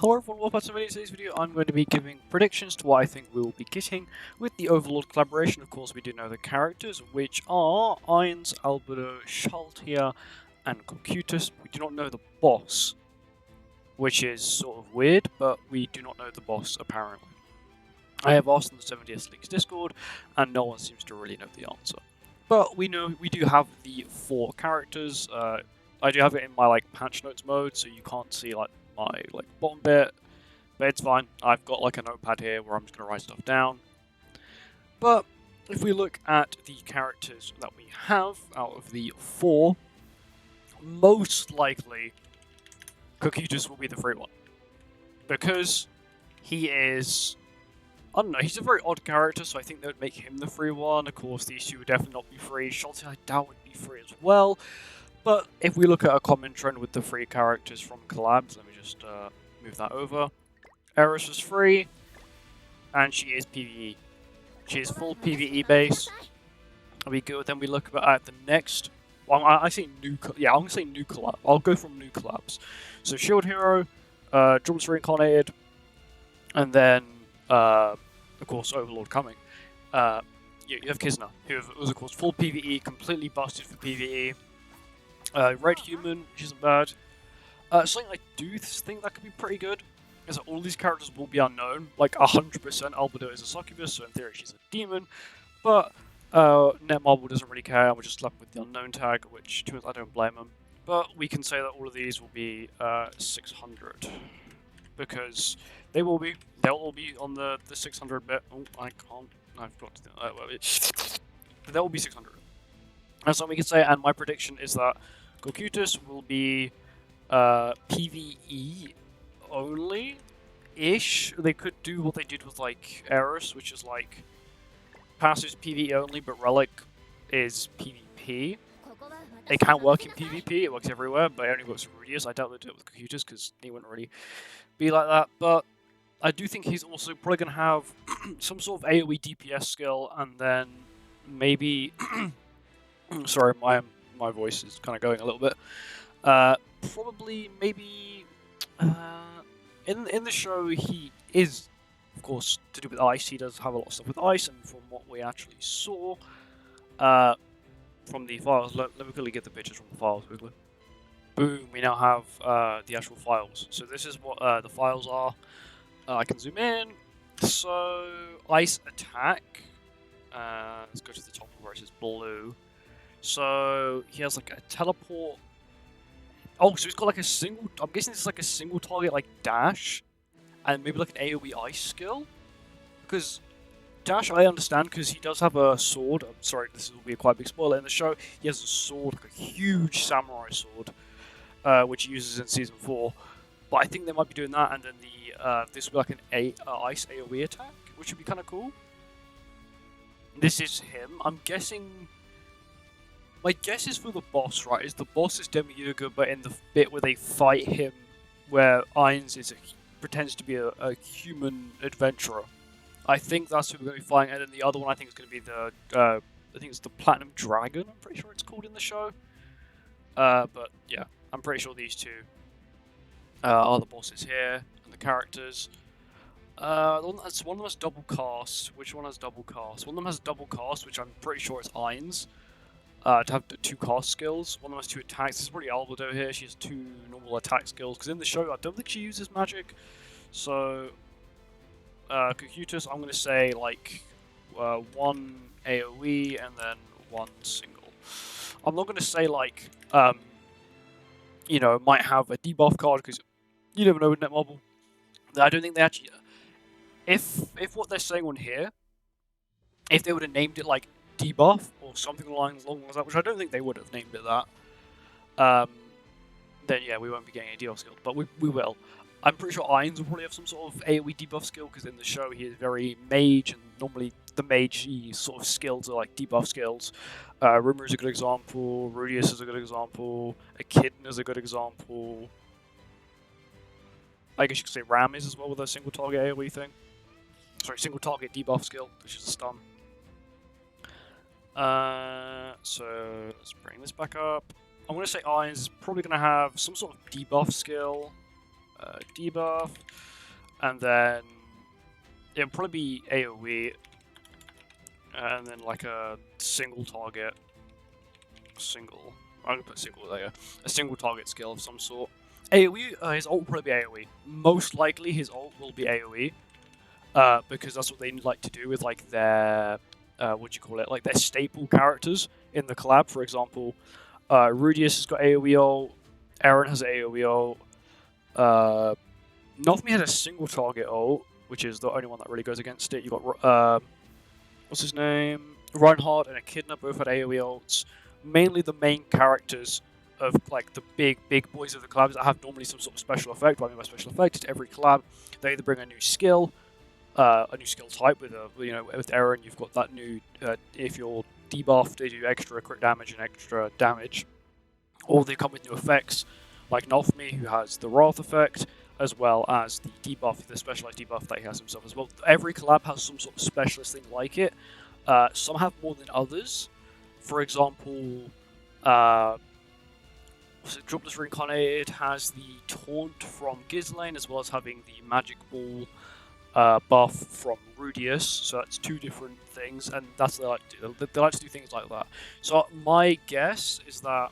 Hello everyone, welcome back to today's video. I'm going to be giving predictions to what I think we will be getting with the Overlord Collaberation. Of course, we do know the characters, which are Irons, Albedo, Shaltia, and Cocutus. We do not know the boss, which is sort of weird, but we do not know the boss apparently. I have asked in the 70s League's Discord, and no one seems to really know the answer. But we do have the 4 characters. I do have it in my patch notes mode, so you can't see my bottom bit, but it's fine. I've got a notepad here where I'm just gonna write stuff down. But if we look at the characters that we have out of the 4, most likely Cocutus will be the free one, because he is, I don't know, he's a very odd character, so I think that would make him the free one. Of course, these two would definitely not be free. Shalty, I doubt, would be free as well. But if we look at a common trend with the free characters from collabs, let me just move that over. Eris is free, and she is PvE. She is full PvE base. We go. Then we look at the next. Well, I say new. Yeah, I'm gonna say new collab. I'll go from new collabs. So Shield Hero, Drums Reincarnated, and then of course Overlord coming. You have Kizna, who was of course full PvE, completely busted for PvE. Red Human, which isn't bad. Something I do think that could be pretty good is that all these characters will be unknown. 100% Albedo is a succubus, so in theory she's a demon. But Netmarble doesn't really care, and we're just left with the unknown tag, which to be honest, I don't blame him. But we can say that all of these will be 600. Because they will be. They'll all be on the 600 bit. Oh, I can't. I forgot to do that. But they will be 600. That's what we can say, and my prediction is that Cocutus will be PvE only-ish. They could do what they did with Eris, which is passive PvE only, but Relic is PvP. It can work in PvP, it works everywhere, but it only works with Rudius. I doubt they'll do it with Cocutus because he wouldn't really be like that. But I do think he's also probably going to have some sort of AoE DPS skill, and then maybe sorry, my voice is kind of going a little bit. Probably, maybe, in the show he is, of course, to do with ice. He does have a lot of stuff with ice, and from what we actually saw, from the files, let me quickly get the pictures from the files quickly. Boom, we now have the actual files. So this is what the files are. I can zoom in. So, ice attack. Let's go to the top where it says blue. So he has a teleport. Oh, so he's got a single. I'm guessing this is a single target dash, and maybe an AoE ice skill. Because dash I understand because he does have a sword. I'm sorry, this will be a quite big spoiler in the show. He has a sword, a huge samurai sword, which he uses in season 4. But I think they might be doing that, and then this will be an ice AoE attack, which would be kind of cool. This is him. I'm guessing. My guess is for the boss, right? Is the boss is Demiurga, but in the bit where they fight him, where Irons pretends to be a human adventurer. I think that's who we're going to be fighting, and then the other one I think is going to be the I think it's the Platinum Dragon. I'm pretty sure it's called in the show. But yeah, I'm pretty sure these two are the bosses here and the characters. One of them has double cast. Which one has double cast? One of them has double cast, which I'm pretty sure is Irons. To have 2 cast skills. One of them has 2 attacks. This is probably Albedo here. She has 2 normal attack skills. Because in the show, I don't think she uses magic. So, Cocutus, I'm going to say 1 AoE and then 1 single. I'm not going to say it might have a debuff card because you never know with Netmarble. I don't think they actually. If what they're saying on here, if they would have named it debuff or something along the lines of that, which I don't think they would have named it that, then yeah, we won't be getting a debuff skill, but we will. I'm pretty sure Irons will probably have some sort of AoE debuff skill, because in the show he is very mage, and normally the mage, his sort of skills are debuff skills. Rumor is a good example, Rudius is a good example, Echidna is a good example. I guess you could say Ram is as well with a single target AoE thing. Sorry, single target debuff skill, which is a stun. So let's bring this back up. I'm going to say Irons is probably going to have some sort of debuff skill. debuff, and then it'll probably be AoE, and then like a single target, I'm gonna put single there, a single target skill of some sort. AoE, his ult will probably be AoE. Most likely his ult will be AoE, because that's what they like to do with like their, what do you call it, like their staple characters in the collab. For example, Rudius has got AoE ult, Aaron has AoE ult, Nothmi had a single target ult, which is the only one that really goes against it. You got, what's his name? Reinhardt and Echidna both had AoE ults. Mainly the main characters of like the big boys of the collabs that have normally some sort of special effect. What I mean by special effect is every collab they either bring a new skill type with with Aaron you've got that new if you're debuffed they do extra crit damage and extra damage, or they come with new effects like Nothmi who has the Wrath effect as well as the debuff, the specialized debuff that he has himself as well. Every collab has some sort of specialist thing like it. Some have more than others. For example, Dropless Reincarnated has the Taunt from Ghislaine as well as having the Magic Ball buff from Rudius, so that's two different things, and that's what they like to do. They like to do things like that. So my guess is that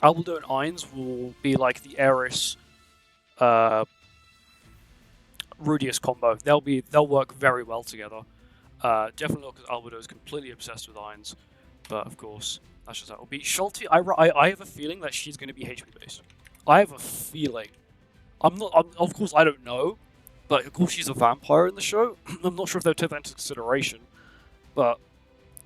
Albedo and Ainz will be like the Eris Rudius combo. They'll work very well together. Definitely not because Albedo is completely obsessed with Ainz, but of course that's just how it will be. Schulte, I have a feeling that she's going to be HP based. I have a feeling. Of course, I don't know. But of course she's a vampire in the show. I'm not sure if they'll take that into consideration. But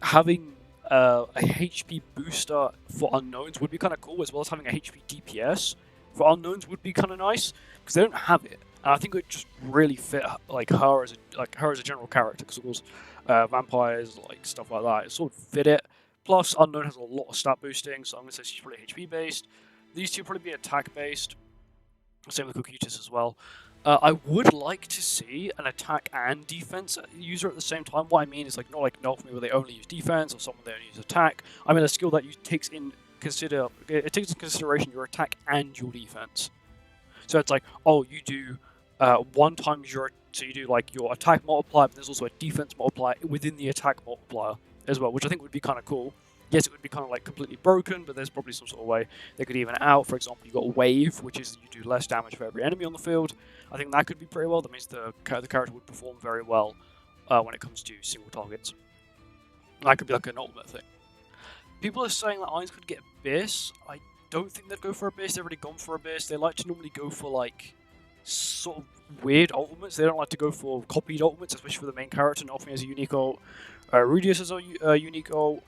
having a HP booster for unknowns would be kind of cool, as well as having a HP DPS for unknowns would be kind of nice because they don't have it. And I think it would just really fit like her as a general character, because of course vampires like stuff like that, it sort of fit it. Plus unknown has a lot of stat boosting, so I'm gonna say she's probably HP based. These two probably be attack based. Same with Cocutus as well. I would like to see an attack and defense user at the same time. What I mean is like not like Nothmi where they only use defense or someone they only use attack. I mean a skill that takes into consideration your attack and your defense. So it's like, oh, you do one times so you do like your attack multiplier, but there's also a defense multiplier within the attack multiplier as well, which I think would be kind of cool. Yes, it would be kind of like completely broken, but there's probably some sort of way they could even it out. For example, you've got Wave, which is you do less damage for every enemy on the field. I think that could be pretty well. That means the character would perform very well when it comes to single targets. That could be like an ultimate thing. People are saying that Ainz could get Abyss. I don't think they'd go for Abyss. They've already gone for Abyss. They like to normally go for like sort of weird ultimates. They don't like to go for copied ultimates, especially for the main character. Nothmi has a unique ult. Rudius has a unique ult.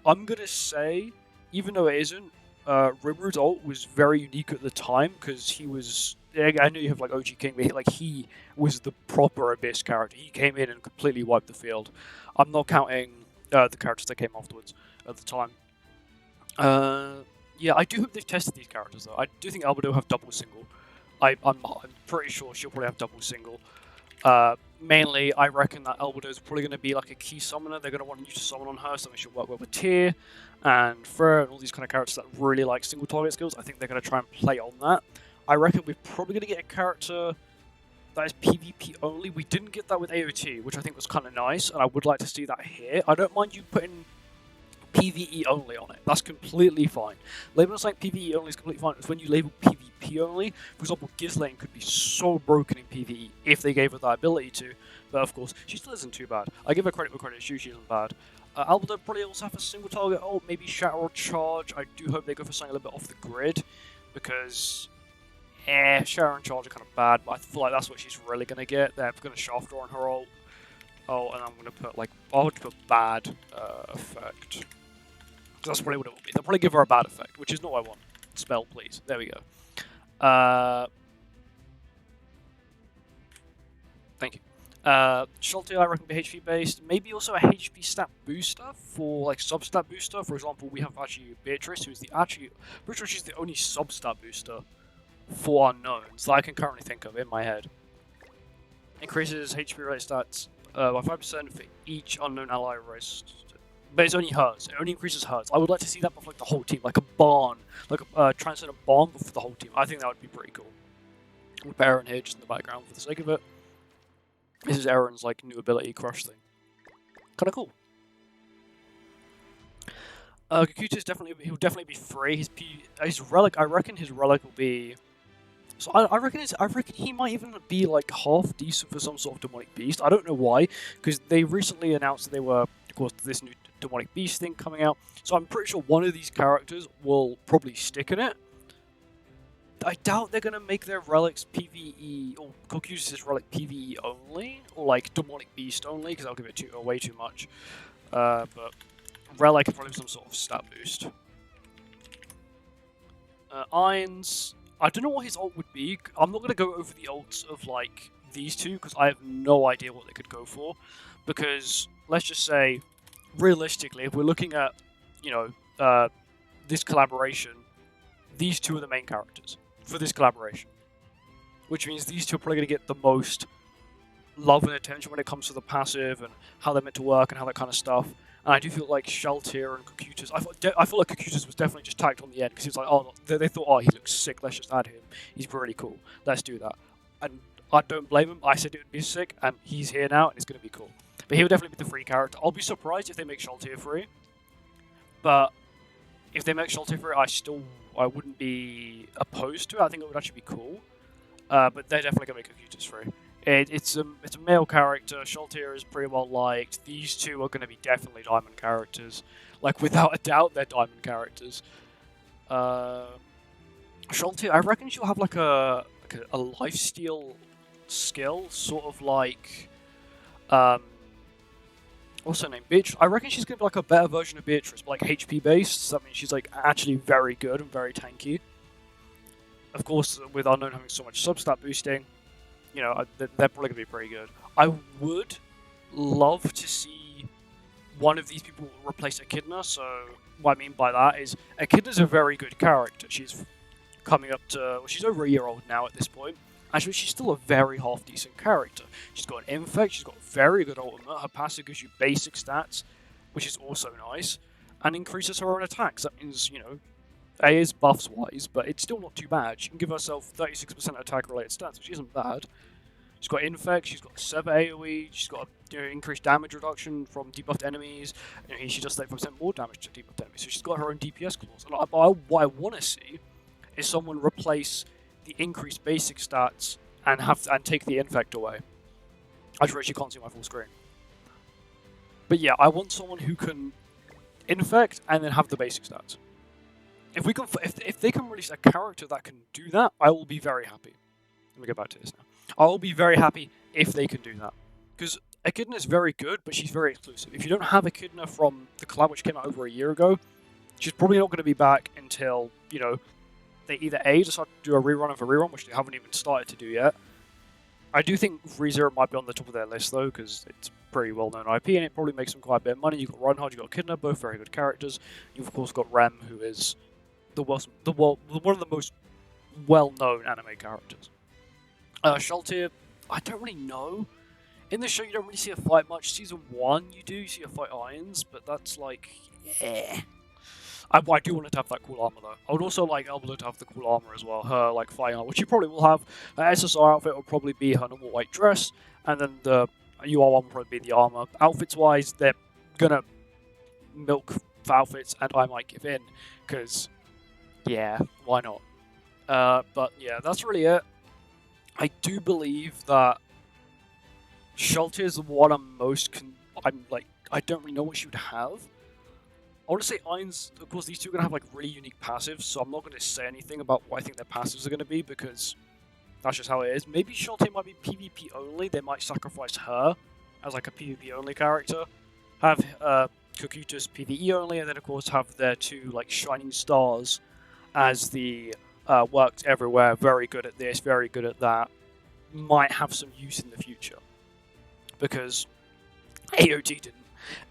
I'm gonna say, even though it isn't, Rimrude's ult was very unique at the time because he was. I know you have like OG King, but he was the proper Abyss character. He came in and completely wiped the field. I'm not counting the characters that came afterwards at the time. Yeah, I do hope they've tested these characters though. I do think Albedo will have double single. I'm pretty sure she'll probably have double single. Mainly, I reckon that Albedo is probably going to be like a key summoner. They're going to want you to summon on her, so she'll work well with Tyr and Fer and all these kind of characters that really like single target skills. I think they're going to try and play on that. I reckon we're probably going to get a character that is PvP only. We didn't get that with AOT, which I think was kind of nice, and I would like to see that here. I don't mind you putting PvE only on it. That's completely fine. Labeling something PvE only is completely fine. It's when you label PvP only. For example, Ghislaine could be so broken in PvE if they gave her that ability to. But of course, she still isn't too bad. I give her credit where credit is due. She isn't bad. Albedo probably also have a single target. Oh, maybe Shatter or Charge. I do hope they go for something a little bit off the grid because Shatter and Charge are kind of bad. But I feel like that's what she's really gonna get. They're gonna shaft her on her ult. Oh, and I'm gonna put like I would put bad effect. That's probably what it will be. They'll probably give her a bad effect, which is not what I want. Spell, please. There we go. Thank you. Schulte, I reckon, be HP based. Maybe also a HP stat booster for like sub-stat booster. For example, we have actually Beatrice, who's pretty sure she's the only sub-stat booster for unknowns that I can currently think of in my head. Increases HP related stats by 5% for each unknown ally raised. But it's only hers. It only increases hers. I would like to see that for like the whole team, like a barn, like a transcendent barn for the whole team. I think that would be pretty cool. We'll put Aaron here just in the background for the sake of it. This is Aaron's like new ability crush thing. Kind of cool. Kakuta's he'll definitely be free. His relic, I reckon his relic will be. So I reckon he might even be like half decent for some sort of demonic beast. I don't know why, because they recently announced that they were, of course, this new demonic beast thing coming out. So I'm pretty sure one of these characters will probably stick in it. I doubt they're gonna make their relics PvE or Kakuta's relic PvE only, or like demonic beast only, because I'll give it way too much. But relic is probably some sort of stat boost. Irons. I don't know what his ult would be. I'm not going to go over the ults of like these two because I have no idea what they could go for. Because let's just say, realistically, if we're looking at, you know, this collaboration, these two are the main characters for this collaboration. Which means these two are probably going to get the most love and attention when it comes to the passive and how they're meant to work and how that kind of stuff. And I do feel like Sheltier and Kakuta's. I feel like Kakuta's was definitely just tagged on the end because he was like, oh, they thought, oh, he looks sick. Let's just add him. He's really cool. Let's do that. And I don't blame him. I said it would be sick, and he's here now, and it's going to be cool. But he would definitely be the free character. I'll be surprised if they make Sheltier free. But if they make Sheltier free, I wouldn't be opposed to it. I think it would actually be cool. But they're definitely going to make Kakuta's free. It's a male character. Sheltier is pretty well liked. These two are going to be definitely diamond characters. Like, without a doubt, they're diamond characters. Sheltier, I reckon she'll have like a lifesteal skill, sort of like what's her name? I reckon she's going to be like a better version of Beatrice, but like HP based. So that means she's like actually very good and very tanky. Of course, with Unknown having so much substat boosting, you know, they're probably going to be pretty good. I would love to see one of these people replace Echidna. So what I mean by that is Echidna's a very good character. She's coming up to, well, she's over a year old now at this point. Actually, she's still a very half-decent character. She's got an Infect, she's got very good ultimate. Her passive gives you basic stats, which is also nice, and increases her own attacks. That means, you know, A is buffs-wise, but it's still not too bad. She can give herself 36% attack-related stats, which isn't bad. She's got Infect, she's got 7 AoE, she's got increased damage reduction from debuffed enemies, and she does 35% more damage to debuffed enemies, so she's got her own DPS clause. And what I want to see is someone replace the increased basic stats and take the Infect away. I just actually can't see my full screen. But yeah, I want someone who can Infect and then have the basic stats. If they can release a character that can do that, I will be very happy. Let me go back to this now. I will be very happy if they can do that. Because Echidna is very good, but she's very exclusive. If you don't have Echidna from the collab which came out over a year ago, she's probably not going to be back until, you know, they either A, decide to do a rerun of a rerun, which they haven't even started to do yet. I do think ReZero might be on the top of their list, though, because it's pretty well-known IP, and it probably makes them quite a bit of money. You've got Reinhardt, you've got Echidna, both very good characters. You've, of course, got Rem, who is one of the most well-known anime characters. Sheltier, I don't really know. In the show, you don't really see her fight much. Season 1, you see her fight Irons, but that's like, eh. I do want her to have that cool armor, though. I would also like Elbow to have the cool armor as well. Her, like, fighting armor, which she probably will have. Her SSR outfit will probably be her normal white dress, and then the UR1 will probably be the armor. Outfits-wise, they're gonna milk for outfits, and I might give in, because, yeah, why not? But, yeah, that's really it. I do believe that Sheltier is the one I'm most... I don't really know what she would have. I want to say Irons, of course, these two are going to have like really unique passives, so I'm not going to say anything about what I think their passives are going to be, because that's just how it is. Maybe Sheltier might be PvP only, they might sacrifice her as like a PvP only character. Have Kakuta's PvE only, and then of course have their two like shining stars as the worked everywhere, very good at this, very good at that. Might have some use in the future. Because AOT didn't.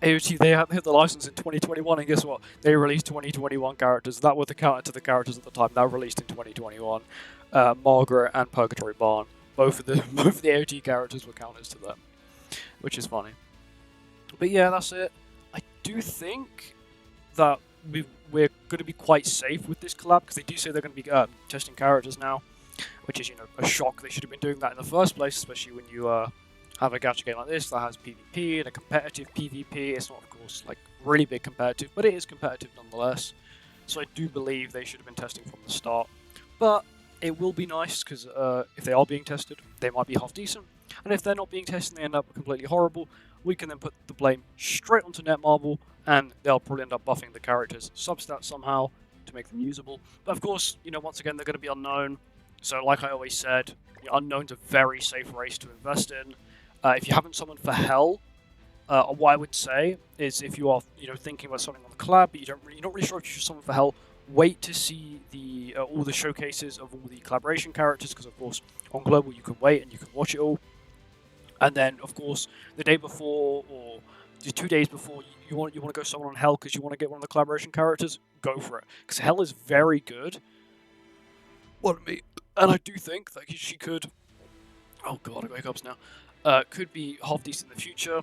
AOT, they had the license in 2021, and guess what? They released 2021 characters. That were the counter to the characters at the time. That were released in 2021. Margaret and Purgatory Barn. Both of the AOT characters were counters to them. Which is funny. But yeah, that's it. I do think that we're going to be quite safe with this collab, because they do say they're going to be testing characters now. which is, a shock. They should have been doing that in the first place, especially when you have a gacha game like this that has PvP and a competitive PvP. It's not, of course, like really big competitive, but it is competitive nonetheless. So I do believe they should have been testing from the start. But it will be nice, because if they are being tested, they might be half decent. And if they're not being tested and they end up completely horrible, we can then put the blame straight onto Netmarble, and they'll probably end up buffing the characters' substats somehow to make them usable. But of course, once again, they're going to be unknown. So like I always said, unknown's a very safe race to invest in. If you haven't summoned for Hell, what I would say is, if you are thinking about something on the collab, but you're not really sure if you should summon for Hell, wait to see the all the showcases of all the collaboration characters, because of course on Global you can wait and you can watch it all. And then of course the day before or the 2 days before you want to go summon on Hell because you want to get one of the collaboration characters, go for it, because Hell is very good. And I do think that she could. Oh god, I got hiccups now. Could be half decent in the future,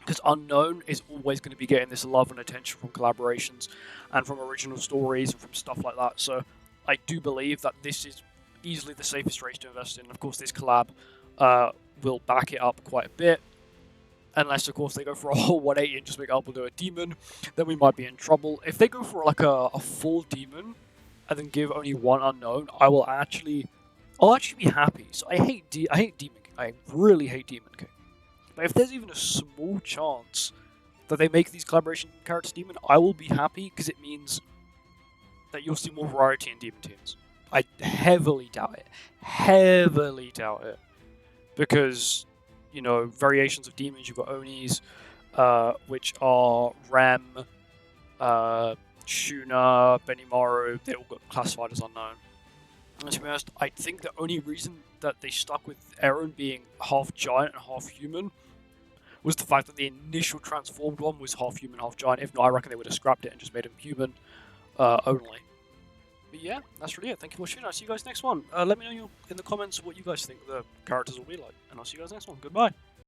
because Unknown is always going to be getting this love and attention from collaborations and from original stories and from stuff like that. So I do believe that this is easily the safest race to invest in. Of course, this collab will back it up quite a bit. Unless, of course, they go for a whole 180 and just make Alpha do a demon, then we might be in trouble. If they go for like a full demon and then give only one Unknown, I'll actually be happy. So I hate Demon King. I really hate Demon King. But if there's even a small chance that they make these collaboration characters demon, I will be happy, because it means that you'll see more variety in demon teams. I heavily doubt it. Heavily doubt it. Because, variations of demons, you've got Onis, which are Rem, Shuna, Benimaru, they all got classified as unknown. And to be honest, I think the only reason that they stuck with Eren being half giant and half human was the fact that the initial transformed one was half human, half giant. If not, I reckon they would have scrapped it and just made him human only. But yeah, that's really it. Thank you for watching. I'll see you guys next one. Let me know in the comments what you guys think the characters will be like, and I'll see you guys next one. Goodbye.